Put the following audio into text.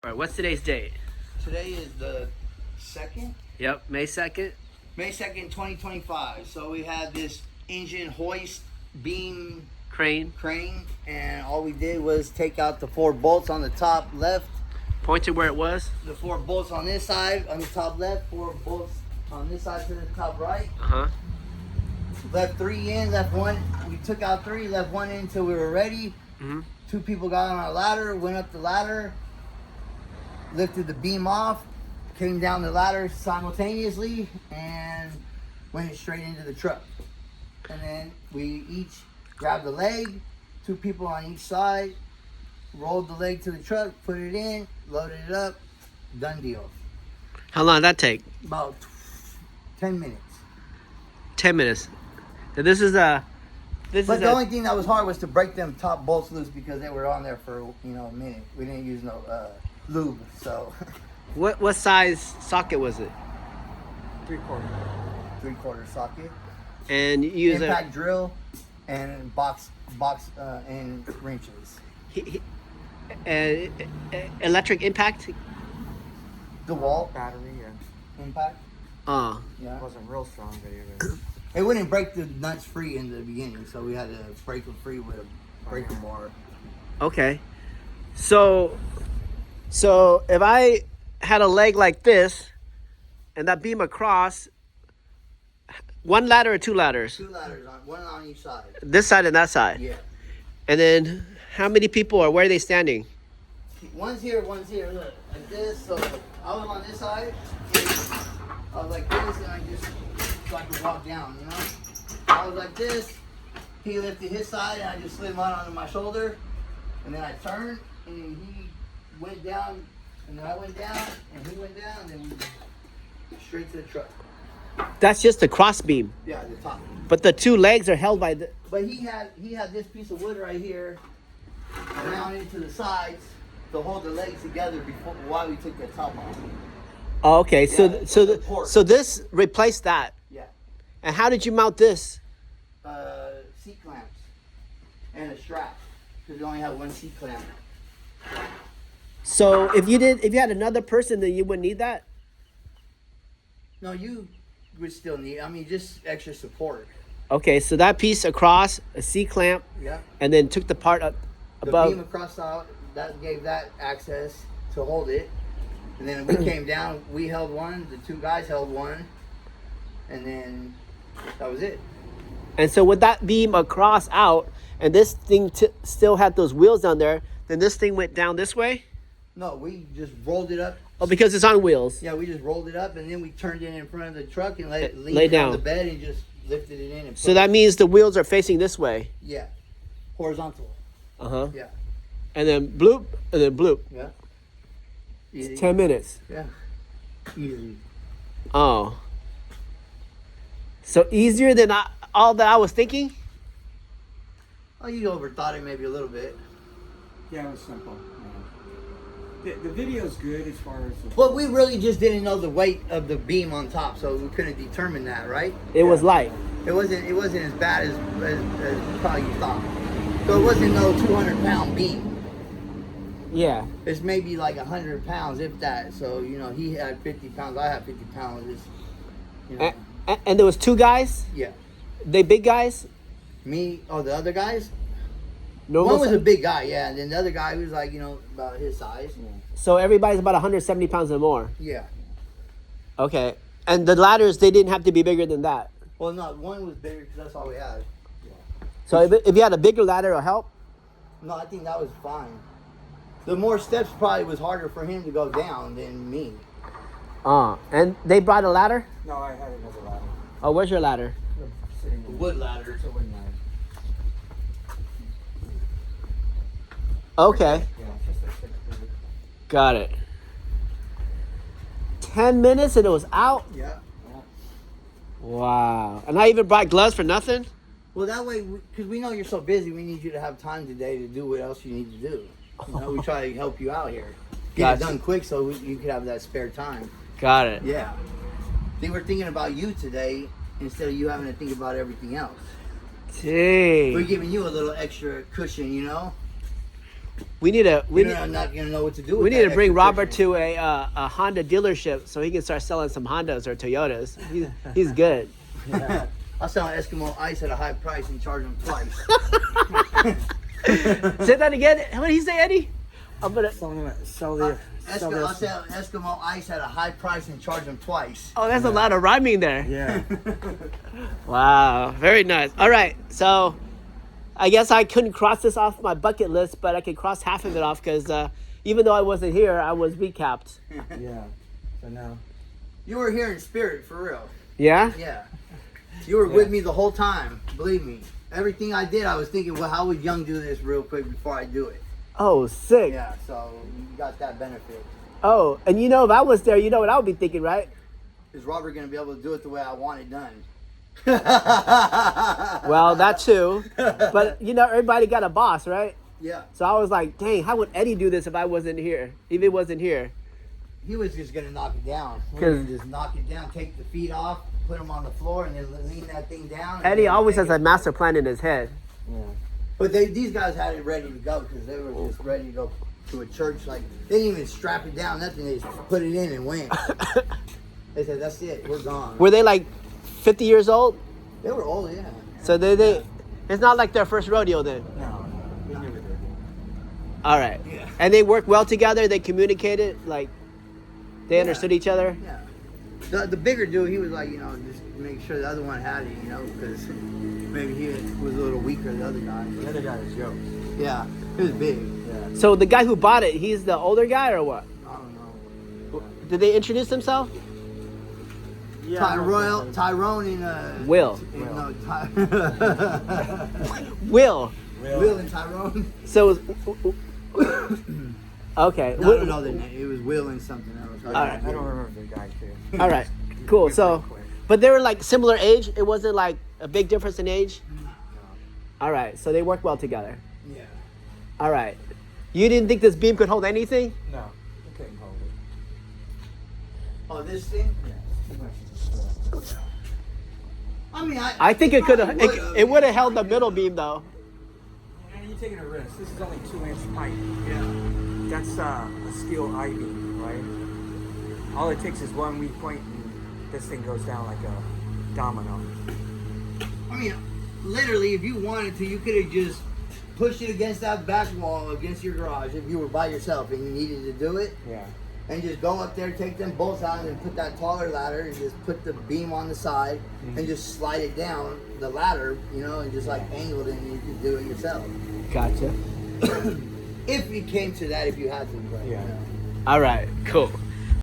All right, what's today's date? Today is the 2nd? Yep, May 2nd. May 2nd, 2025. So we had this engine hoist beam Crane. and all we did was take out the 4 bolts on the top left, Point to where it was. the 4 bolts on this side on the top left, 4 bolts on this side to the top right. Uh-huh. Left 3 in, left 1. We took out 3, left 1 in until we were ready. Mm-hmm. 2 people got on a ladder, went up the ladder, lifted the beam off, came down the ladder simultaneously, and went straight into the truck. And then we each grabbed the leg, 2 people on each side, rolled the leg to the truck, put it in, loaded it up, done deal. How long did that take? About 10 minutes. 10 minutes. So this is a... But the only thing that was hard was to break them top bolts loose because they were on there for a minute. We didn't use no lube, so. What size socket was it? 3/4. 3/4 socket. And you use impact drill and box and wrenches. Electric impact? DeWalt Battery, yeah. impact. Oh. Yeah. It wasn't real strong, but it was. It wouldn't break the nuts free in the beginning, so we had to break them free with a breaker bar. Okay. So if I had a leg like this and that beam across, 1 ladder or 2 ladders? 2 ladders, one on each side. This side and that side? Yeah. And then how many people or where are they standing? One's here, look, like this. So I was on this side, I was like this, and I just, so I could walk down, I was like this, he lifted his side, and I just slid mine onto my shoulder, and then I turned, and he went down, and then I went down, and he went down, and then we straight to the truck. That's just the cross beam. Yeah, the top. But the 2 legs are held by the... But he had this piece of wood right here, mounted to the sides, to hold the legs together while we took the top off. Oh, okay. Yeah, So this replaced that. Yeah. And how did you mount this? Seat clamps and a strap, because we only have 1 seat clamp. So if you had another person, then you wouldn't need that? No, you would still need. Just extra support. Okay, so that piece across, a C-clamp, Yeah. and then took the part up The above. beam across out, that gave that access to hold it. And then we came down, we held one, the 2 guys held one, and then that was it. And so with that beam across out, and this thing still had those wheels down there, then this thing went down this way? No, we just rolled it up. Oh, because it's on wheels. Yeah, we just rolled it up, and then we turned it in front of the truck and let it Lay lean down. on the bed and just lifted it in. And So that means the wheels are facing this way. Yeah, horizontal. Uh-huh. Yeah. And then bloop, and then bloop. Yeah. Easy. It's 10 minutes. Yeah. Easy. Oh. So easier than all that I was thinking? Oh, you overthought it maybe a little bit. Yeah, it was simple. Yeah. The video's good as far as. But we really just didn't know the weight of the beam on top, so we couldn't determine that, right? It was light. It wasn't as bad as probably you thought. So it wasn't no 200-pound beam. Yeah. It's maybe like 100 pounds, if that. So, he had 50 pounds, I had 50 pounds. It's, And there was 2 guys? yeah. They big guys? Me, the other guys? No. One was a big guy, yeah. And then the other guy was like, about his size. So everybody's about 170 pounds or more. Yeah. Okay. And the ladders, they didn't have to be bigger than that. Well, no, one was bigger because that's all we had. So if you had a bigger ladder, it'll help? No, I think that was fine. The more steps probably was harder for him to go down than me. And they brought a ladder? No, I had another ladder. Oh, where's your ladder? Sitting The wood ladder. It's a wooden ladder. Okay. Yeah, it's just a 6 foot. Got it. 10 minutes and it was out? Yeah. Wow. And I even brought gloves for nothing? Well, that way, because we know you're so busy, we need you to have time today to do what else you need to do. We try to help you out here. Get Gotcha. it done quick so you could have that spare time. Got it. Yeah. They were thinking about you today instead of you having to think about everything else. Dang. We're giving you a little extra cushion, We need to. I'm not gonna know what to do. We with need that to bring extra Robert cushion. to a Honda dealership so he can start selling some Hondas or Toyotas. He's good. Yeah. I'll sell Eskimo ice at a high price and charge them twice. Say that again. What did he say, Eddie? I'm gonna. I'll sell Eskimo ice at a high price and charge them twice. Oh, that's a lot of rhyming there. Yeah. Wow, very nice. All right, so I guess I couldn't cross this off my bucket list, but I could cross half of it off because even though I wasn't here, I was recapped. Yeah. So now. You were here in spirit, for real. Yeah? Yeah. You were with me the whole time, believe me. Everything I did, I was thinking, well, how would Young do this real quick before I do it? Oh, sick. Yeah, so you got that benefit. Oh, and you know, if I was there, you know what I would be thinking, right? Is Robert going to be able to do it the way I want it done? Well, that too. But, you know, everybody got a boss, right? Yeah. So I was like, dang, how would Eddie do this if I wasn't here? If he wasn't here? He was just going to knock it down. He was gonna just knock it down, take the feet off, put them on the floor, and then lean that thing down. Eddie always has a master plan in his head. Yeah. But these guys had it ready to go because they were just ready to go to a church. Like, they didn't even strap it down, nothing. They just put it in and went. They said, that's it, we're gone. Were they like 50 years old? They were old, yeah. So they it's not like their first rodeo then. No. We never did. All right. Yeah. And they work well together. They communicated, like they Yeah. understood each other. Yeah. The bigger dude, he was like, you know, just make sure the other one had it, you know, because maybe he was a little weaker than the other guy. The other guy was Joe. Yeah, he was big. Yeah. So the guy who bought it, he's the older guy or what? I don't know. Did they introduce themselves? Yeah. Tyrone and Will. No, Will. Will and Tyrone. So okay. No, I don't know their name. It was Will and something else. All right. I don't remember the guy too. All right. Cool. So, but they were like similar age. It wasn't like a big difference in age. All right. So they worked well together. Yeah. All right. You didn't think this beam could hold anything? No. I couldn't hold it. Oh, this thing? Yeah. Too much. I mean, I think it could have. probably It would have held the middle beam though. And you're taking a risk. This is only 2-inch pipe. Yeah. That's a steel I-beam, right? All it takes is one weak point and this thing goes down like a domino. I mean, literally, if you wanted to, you could have just pushed it against that back wall against your garage if you were by yourself and you needed to do it. Yeah. And just go up there, take them bolts out, and put that taller ladder, and just put the beam on the side, and just slide it down the ladder, you know, and just like angle it, and you can do it yourself. Gotcha. If it came to that, if you had to. But, Yeah. you know. All right. Cool.